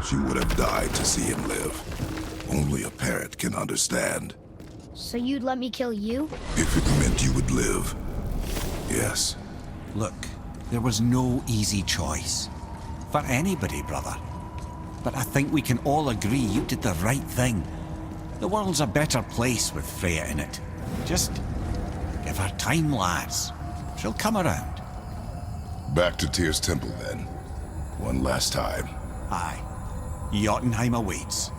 She would have died to see him live. Only a parent can understand. So you'd let me kill you? If it meant you would live, yes. Look, there was no easy choice. For anybody, brother. But I think we can all agree you did the right thing. The world's a better place with Freya in it. Just give her time, lads. She'll come around. Back to Tyr's temple, then. One last time. Aye. Jotunheim awaits.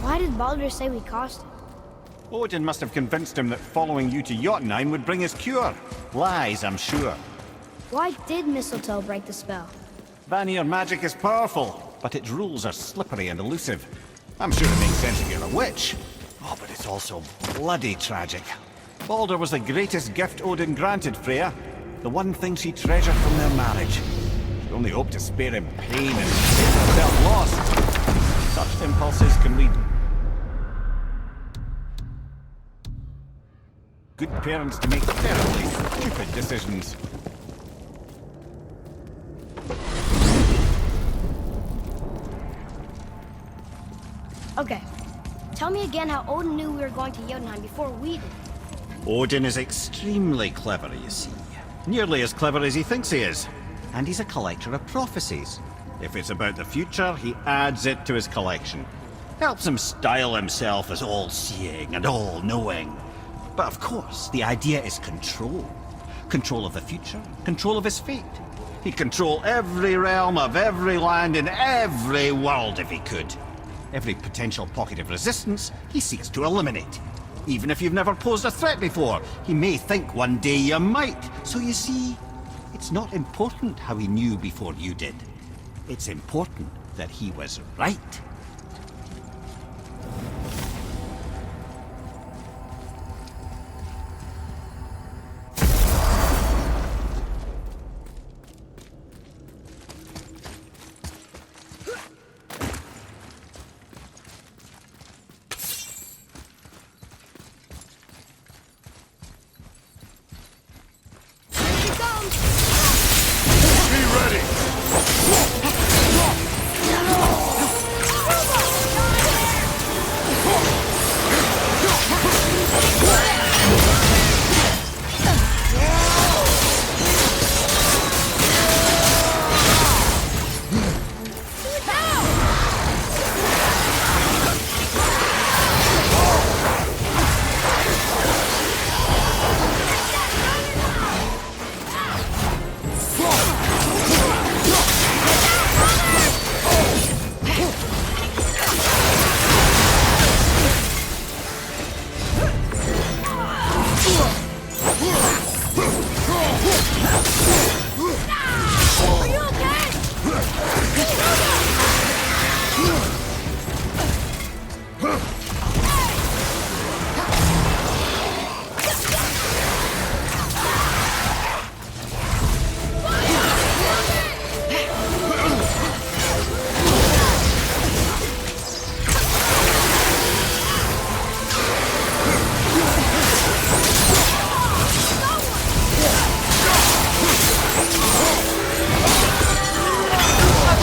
Why did Baldur say we cost him? Odin must have convinced him that following you to Jotunheim would bring his cure. Lies, I'm sure. Why did mistletoe break the spell? Vanir magic is powerful, but its rules are slippery and elusive. I'm sure it makes sense if you're a witch. Oh, but it's also bloody tragic. Baldur was the greatest gift Odin granted Freya. The one thing she treasured from their marriage. She only hoped to spare him pain and she felt lost. Such impulses can lead good parents to make terribly stupid decisions. Okay. Tell me again how Odin knew we were going to Jotunheim before we did. Odin is extremely clever, you see. Nearly as clever as he thinks he is. And he's a collector of prophecies. If it's about the future, he adds it to his collection. Helps him style himself as all-seeing and all-knowing. But of course, the idea is control. Control of the future, control of his fate. He'd control every realm of every land in every world if he could. Every potential pocket of resistance, he seeks to eliminate. Even if you've never posed a threat before, he may think one day you might. So you see, it's not important how he knew before you did. It's important that he was right. Be ready!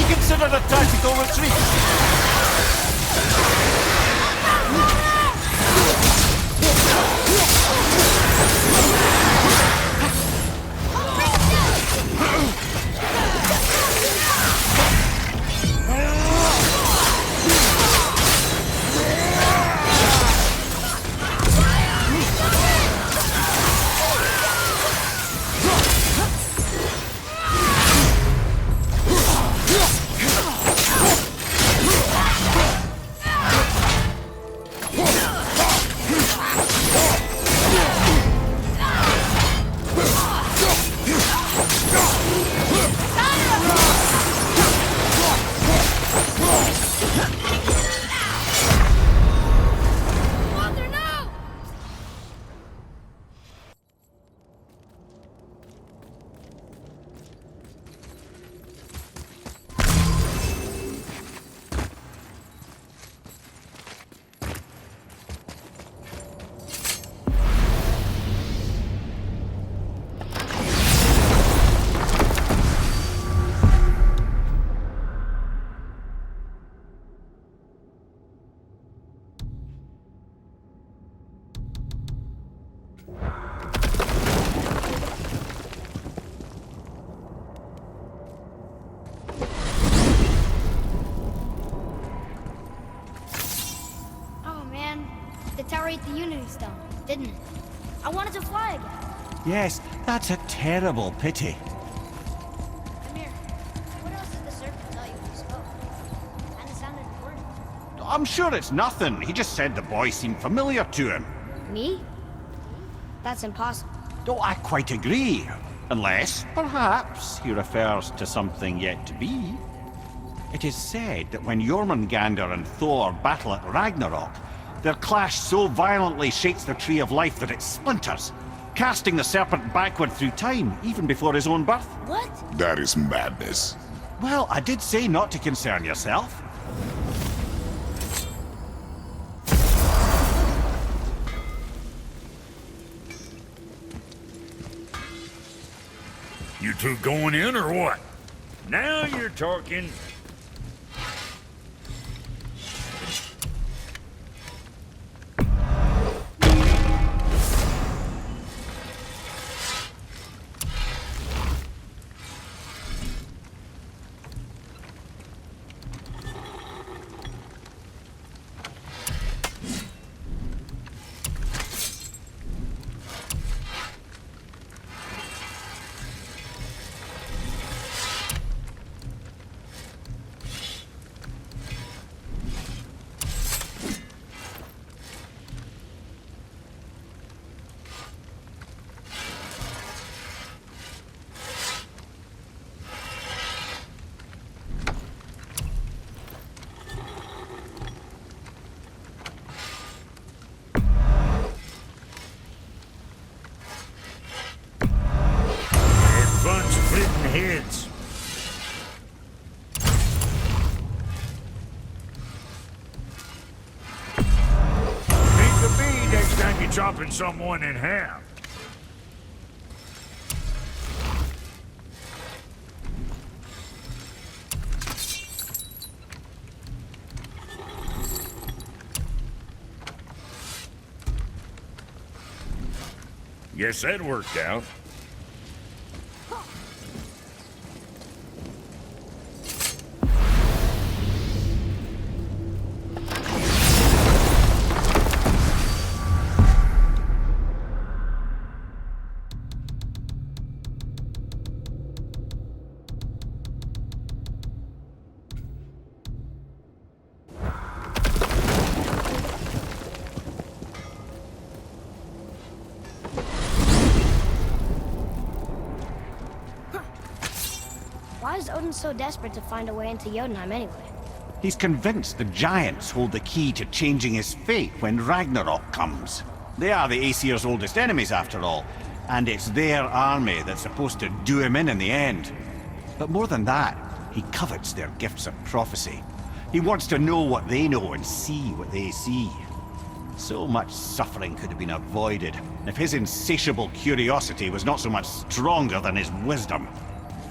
Considered a tactical retreat. tower ate the Unity Stone, didn't it? I wanted to fly again. Yes, that's a terrible pity. Amir, what else did the serpent tell you when you spoke? Kinda sounded important. I'm sure it's nothing. He just said the boy seemed familiar to him. Me? That's impossible. Oh, I quite agree. Unless, perhaps, he refers to something yet to be. It is said that when Jormungandr and Thor battle at Ragnarok, their clash so violently shakes the Tree of Life that it splinters, casting the serpent backward through time, even before his own birth. What? That is madness. Well, I did say not to concern yourself. You two going in or what? Now you're talking. Heads. Think of me next time you're chopping someone in half. Guess that worked out. Why is Odin so desperate to find a way into Jotunheim anyway? He's convinced the giants hold the key to changing his fate when Ragnarok comes. They are the Aesir's oldest enemies, after all, and it's their army that's supposed to do him in the end. But more than that, he covets their gifts of prophecy. He wants to know what they know and see what they see. So much suffering could have been avoided if his insatiable curiosity was not so much stronger than his wisdom.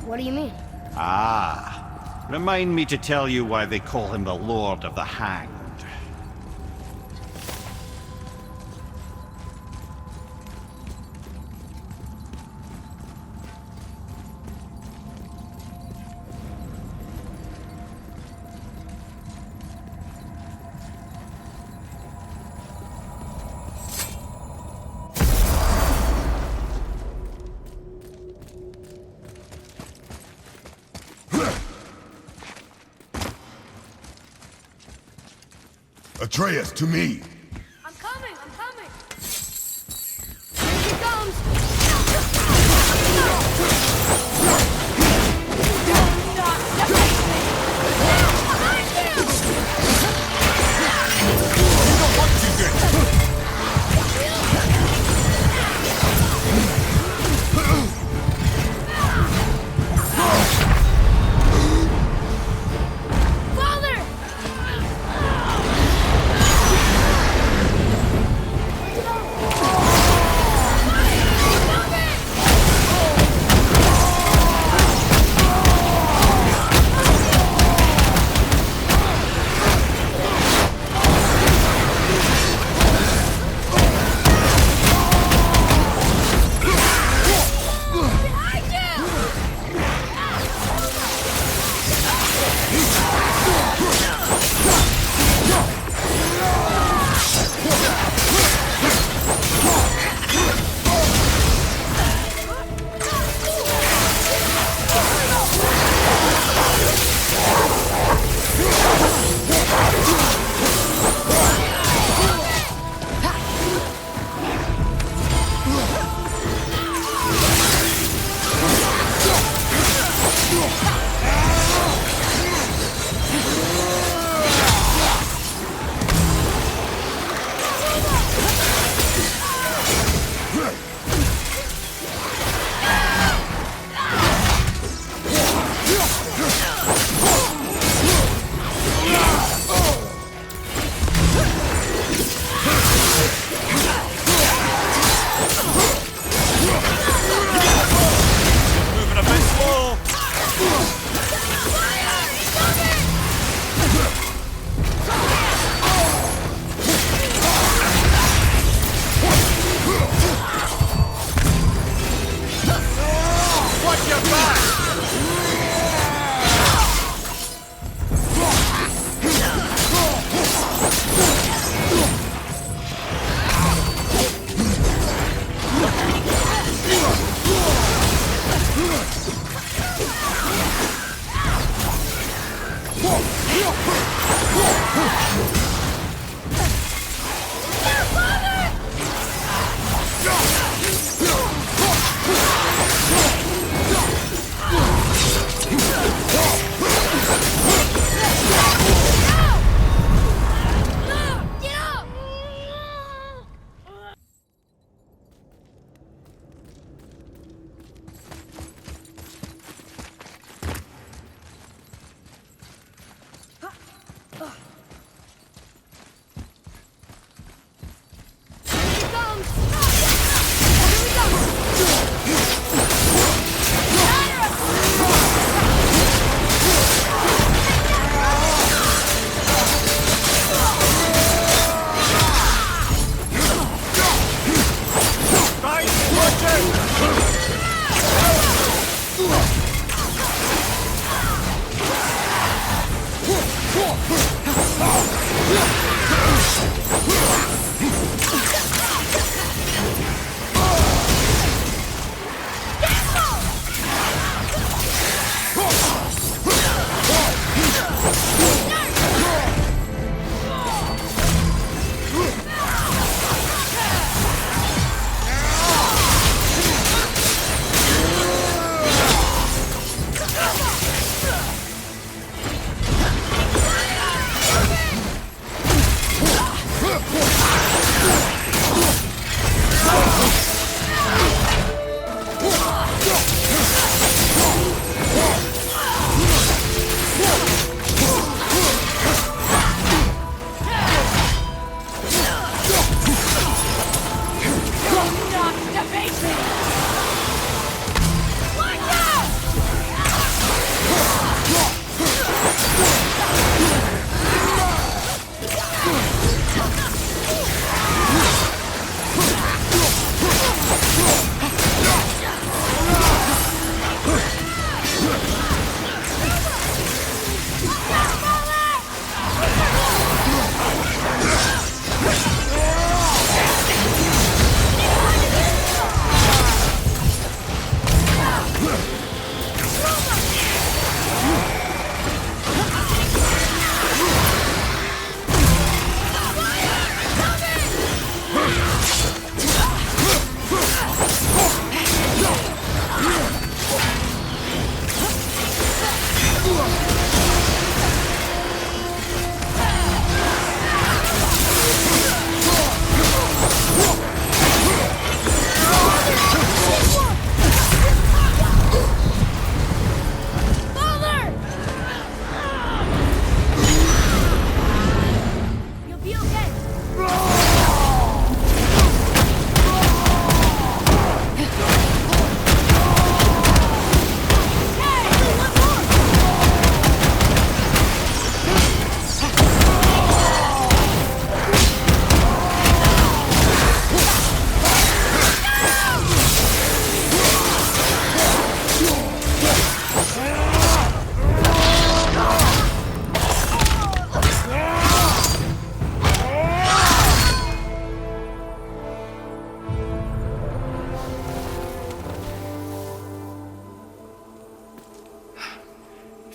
What do you mean? Ah, remind me to tell you why they call him the Lord of the Hanged. Atreus, to me! I'm coming! I'm coming! Here she comes! Father! Moving a bit slow. Watch your back!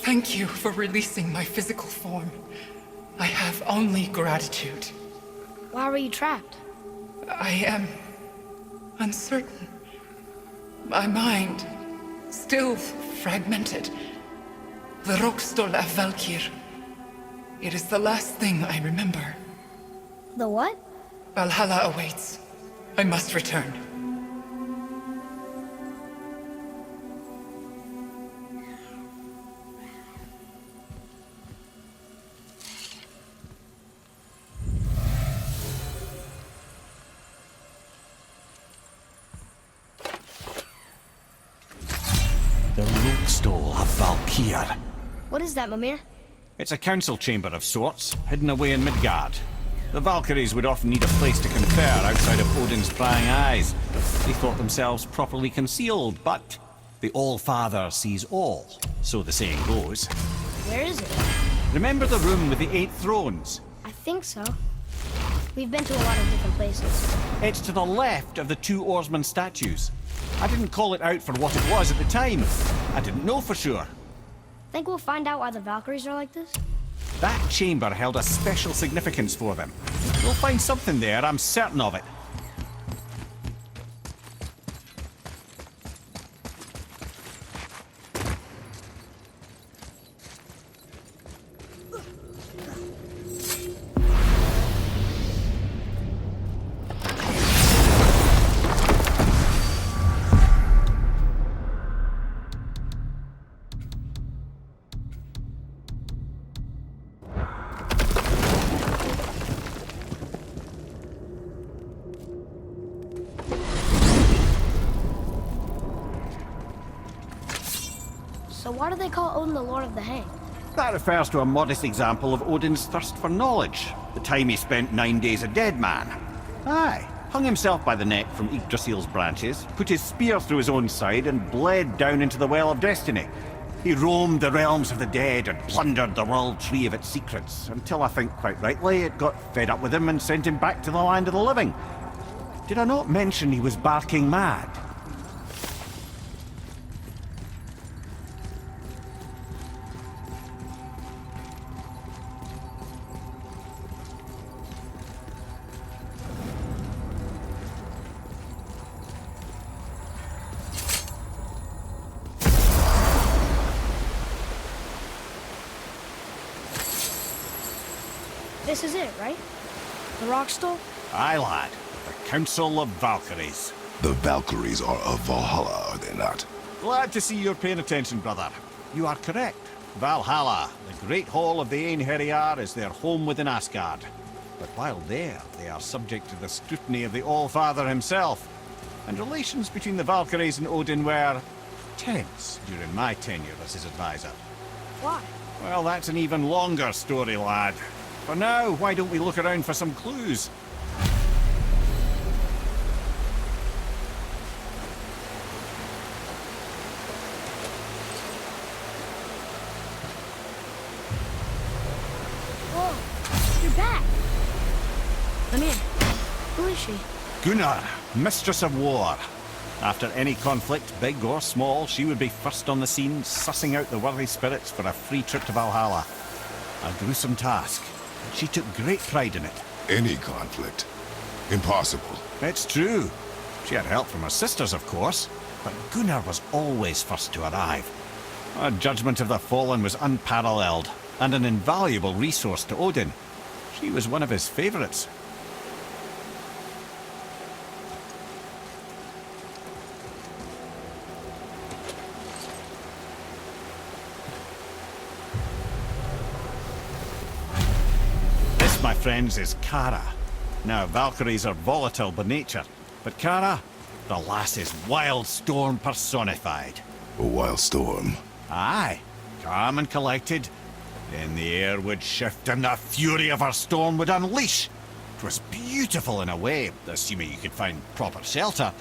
Thank you for releasing my physical form. I have only gratitude. Why were you trapped? I am uncertain. My mind, still fragmented, The Rokstol of Valkyr. It is the last thing I remember. The what? Valhalla awaits. I must return. The Rokstol of Valkyr. What is that, Mimir? It's a council chamber of sorts, hidden away in Midgard. The Valkyries would often need a place to confer outside of Odin's prying eyes. They thought themselves properly concealed, but the All-Father sees all, so the saying goes. Where is it? Remember the room with the 8 thrones? I think so. We've been to a lot of different places. It's to the left of the 2 oarsman statues. I didn't call it out for what it was at the time. I didn't know for sure. Think we'll find out why the Valkyries are like this? That chamber held a special significance for them. We'll find something there, I'm certain of it. So why do they call Odin the Lord of the Hang? That refers to a modest example of Odin's thirst for knowledge. The time he spent 9 days a dead man. Aye, hung himself by the neck from Yggdrasil's branches, put his spear through his own side and bled down into the Well of Destiny. He roamed the realms of the dead and plundered the world tree of its secrets, until I think quite rightly it got fed up with him and sent him back to the land of the living. Did I not mention he was barking mad? This is it, right? The Rockstall? Aye, lad. The Council of Valkyries. The Valkyries are of Valhalla, are they not? Glad to see you're paying attention, brother. You are correct. Valhalla, the great hall of the Einherjar, is their home within Asgard. But while there, they are subject to the scrutiny of the All-Father himself. And relations between the Valkyries and Odin were tense during my tenure as his advisor. Why? Well, that's an even longer story, lad. For now, why don't we look around for some clues? Whoa, you're back. Mimir, who is she? Gunnar, Mistress of War. After any conflict, big or small, she would be first on the scene, sussing out the worthy spirits for a free trip to Valhalla. A gruesome task. She took great pride in it. Any conflict. Impossible. It's true. She had help from her sisters, of course, but Gunnar was always first to arrive. Her judgment of the fallen was unparalleled, and an invaluable resource to Odin. She was one of his favorites. My friends, is Kara. Now, Valkyries are volatile by nature, but Kara, the lass is wild storm personified. A wild storm. Aye, calm and collected. Then the air would shift and the fury of her storm would unleash. It was beautiful in a way, assuming you could find proper shelter.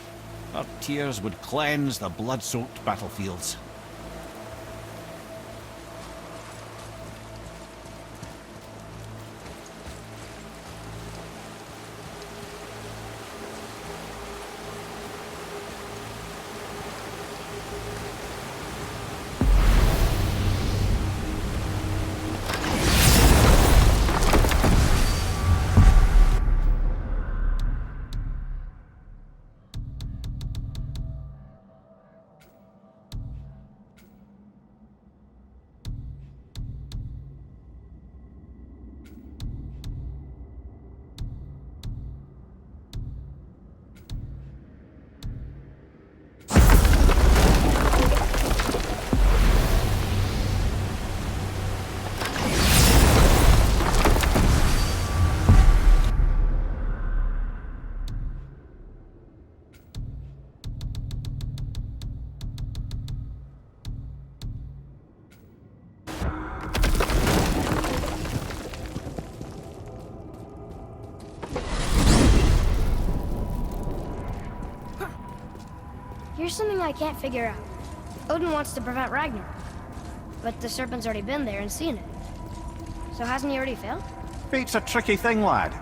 Her tears would cleanse the blood-soaked battlefields. There's something I can't figure out. Odin wants to prevent Ragnarok, but the serpent's already been there and seen it. So hasn't he already failed? Fate's a tricky thing, lad.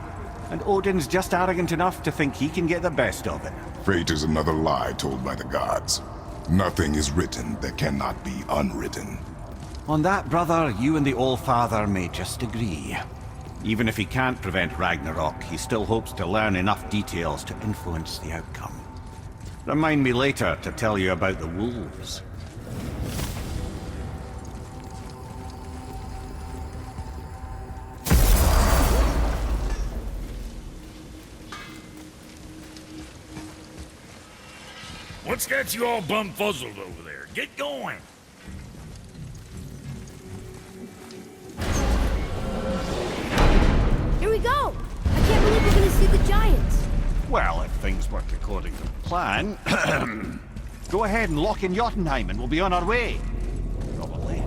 And Odin's just arrogant enough to think he can get the best of it. Fate is another lie told by the gods. Nothing is written that cannot be unwritten. On that, brother, you and the All-Father may just agree. Even if he can't prevent Ragnarok, he still hopes to learn enough details to influence the outcome. Remind me later to tell you about the wolves. What's got you all bumfuzzled over there? Get going! Here we go! I can't believe we're gonna see the giants. Well, if things work according to plan... Go ahead and lock in Jotunheim and we'll be on our way. Probably.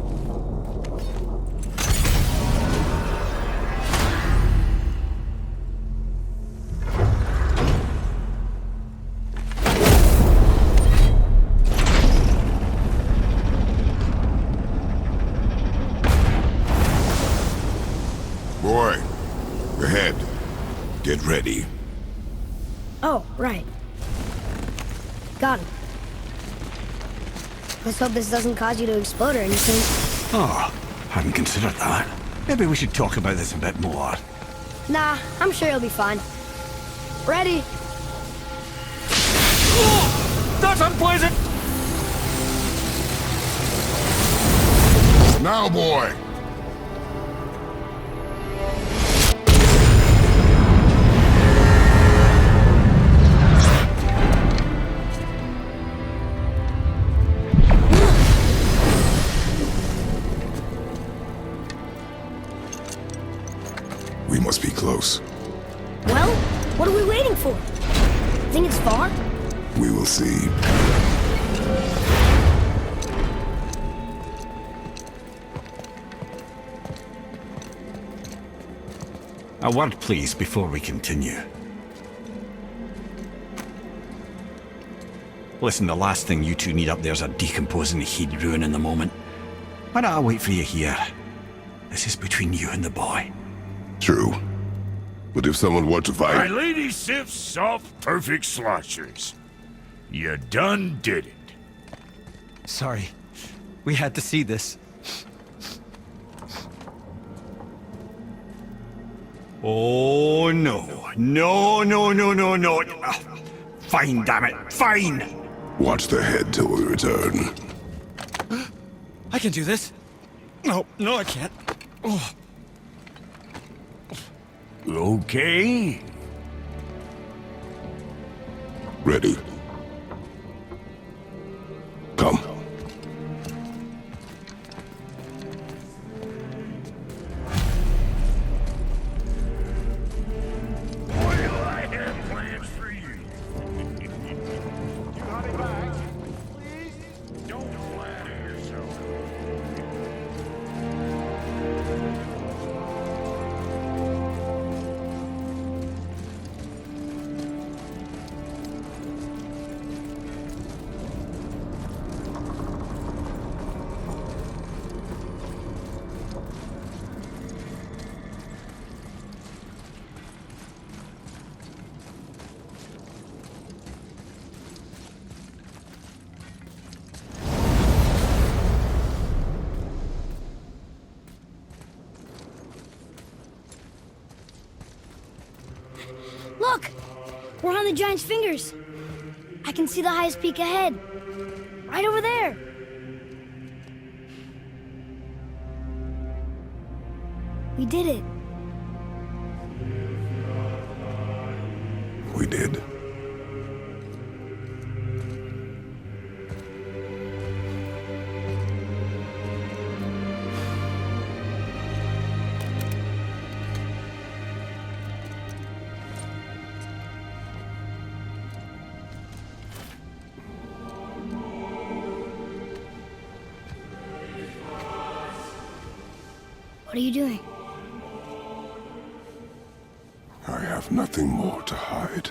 Boy, ahead. Get ready. Oh, right. Got him. Let's hope this doesn't cause you to explode or anything. Oh, hadn't considered that. Maybe we should talk about this a bit more. Nah, I'm sure you'll be fine. Ready? That's unpleasant! Now, boy! We must be close. Well, what are we waiting for? Think it's far? We will see. A word, please, before we continue. Listen, the last thing you two need up there's a decomposing heat ruin in the moment. Why don't I wait for you here? This is between you and the boy. True. But if someone were to My fight... lady sips soft, perfect sloshers. You done did it. Sorry. We had to see this. Oh, no. No, no, no, no, no. Fine, damn it. Fine! Watch the head till we return. I can do this. No, I can't. Oh. Okay. Ready. Come. Boy, do I have plans for you. You got it back, please? Don't flatter yourself. Look! We're on the giant's fingers. I can see the highest peak ahead. Right over there. We did it. We did. What are you doing? I have nothing more to hide.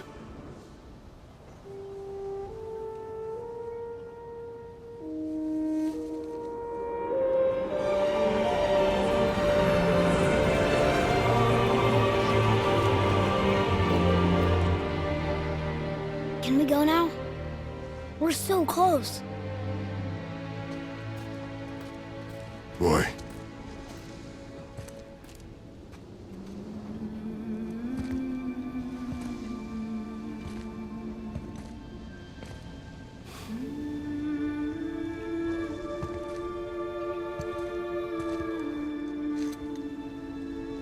go now? We're so close. Boy.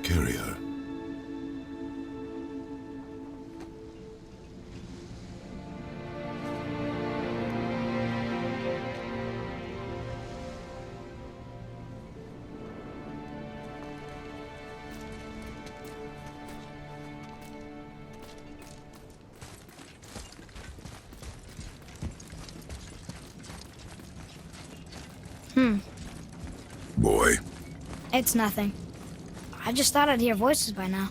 Carry her. Boy. It's nothing. I just thought I'd hear voices by now.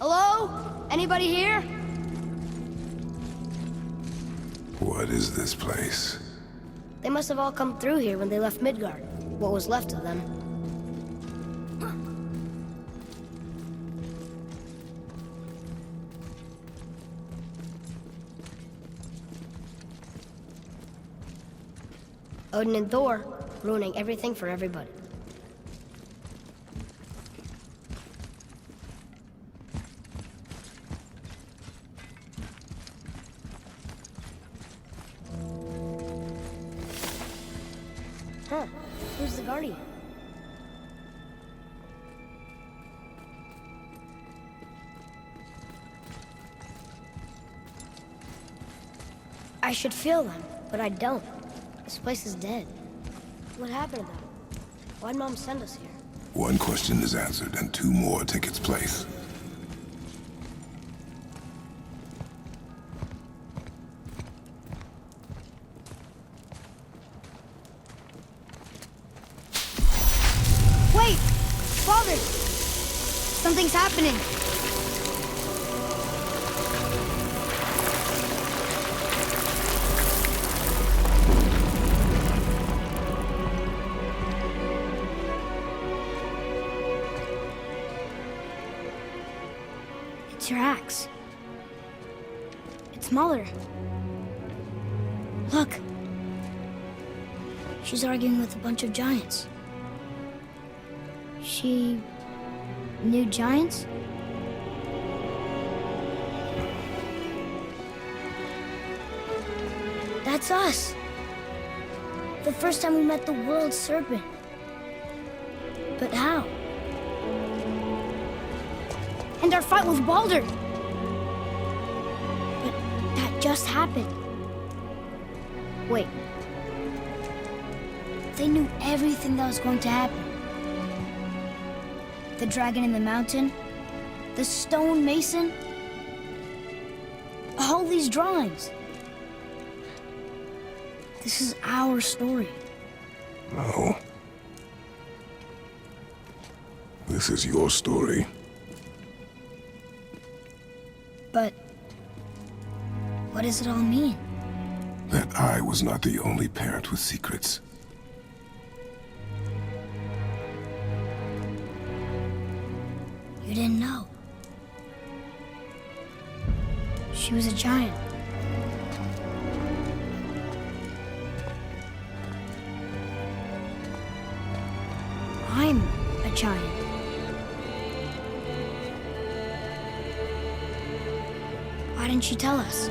Hello? Anybody here? What is this place? They must have all come through here when they left Midgard. What was left of them. Odin and Thor, ruining everything for everybody. Huh, who's the Guardian? I should feel them, but I don't. This place is dead. What happened to them? Why'd Mom send us here? One question is answered, and two more take its place. Wait! Father! Something's happening! It's your axe. It's smaller. Look. She's arguing with a bunch of giants. She knew giants? That's us. The first time we met the world serpent. But how? And our fight with Baldur. But that just happened. Wait. They knew everything that was going to happen. The dragon in the mountain, the stone mason, all these drawings. This is our story. No. This is your story. But what does it all mean? That I was not the only parent with secrets. You didn't know. She was a giant. I'm a giant. Why didn't she tell us?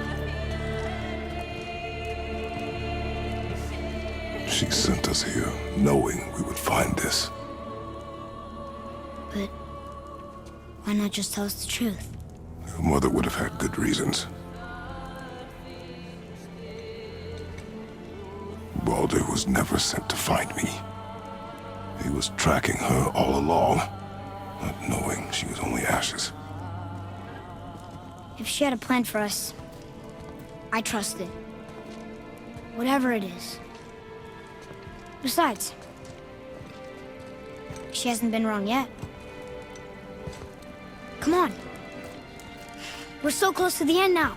She sent us here, knowing we would find this. But why not just tell us the truth? Your mother would have had good reasons. Baldur was never sent to find me. He was tracking her all along, not knowing she was only ashes. If she had a plan for us, I trust it. Whatever it is. Besides, she hasn't been wrong yet. Come on. We're so close to the end now.